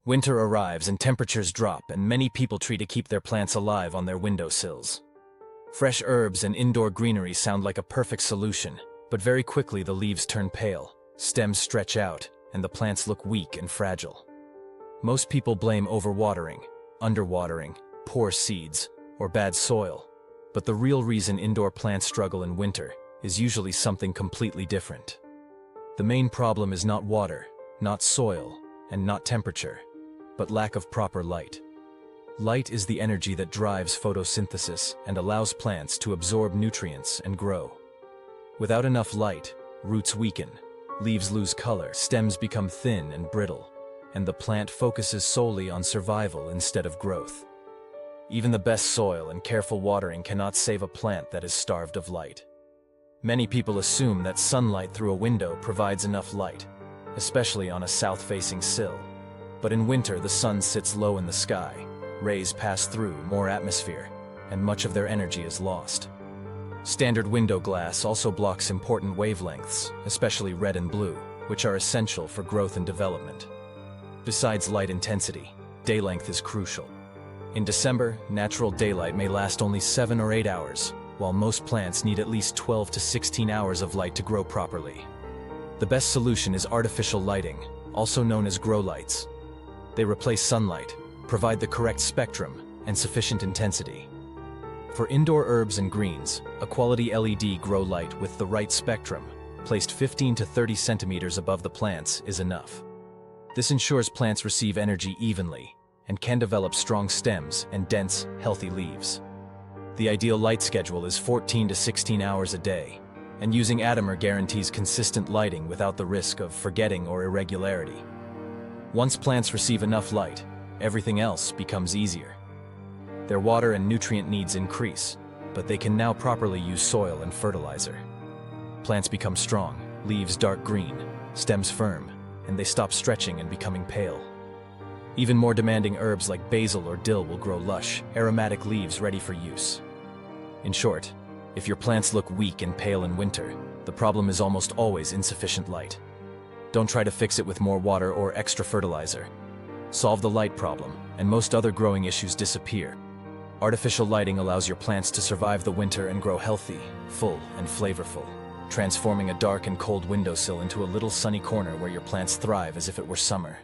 Winter arrives and temperatures drop, and many people try to keep their plants alive on their windowsills. Fresh herbs and indoor greenery sound like a perfect solution, but very quickly the leaves turn pale, stems stretch out, and the plants look weak and fragile. Most people blame overwatering, underwatering, poor seeds, or bad soil, but the real reason indoor plants struggle in winter is usually something completely different. The main problem is not water, not soil, and not temperature, but lack of proper light. Light is the energy that drives photosynthesis and allows plants to absorb nutrients and grow. Without enough light, roots weaken, leaves lose color, stems become thin and brittle, and the plant focuses solely on survival instead of growth. Even the best soil and careful watering cannot save a plant that is starved of light. Many people assume that sunlight through a window provides enough light, especially on a south-facing sill. But in winter, the sun sits low in the sky, rays pass through more atmosphere, and much of their energy is lost. Standard window glass also blocks important wavelengths, especially red and blue, which are essential for growth and development. Besides light intensity, day length is crucial. In December, natural daylight may last only 7 or 8 hours, while most plants need at least 12 to 16 hours of light to grow properly. The best solution is artificial lighting, also known as grow lights. They replace sunlight, provide the correct spectrum, and sufficient intensity. For indoor herbs and greens, a quality LED grow light with the right spectrum, placed 15 to 30 centimeters above the plants, is enough. This ensures plants receive energy evenly and can develop strong stems and dense, healthy leaves. The ideal light schedule is 14 to 16 hours a day, and using Atomer guarantees consistent lighting without the risk of forgetting or irregularity. Once plants receive enough light, everything else becomes easier. Their water and nutrient needs increase, but they can now properly use soil and fertilizer. Plants become strong, leaves dark green, stems firm, and they stop stretching and becoming pale. Even more demanding herbs like basil or dill will grow lush, aromatic leaves ready for use. In short, if your plants look weak and pale in winter, the problem is almost always insufficient light. Don't try to fix it with more water or extra fertilizer. Solve the light problem, and most other growing issues disappear. Artificial lighting allows your plants to survive the winter and grow healthy, full, and flavorful, transforming a dark and cold windowsill into a little sunny corner where your plants thrive as if it were summer.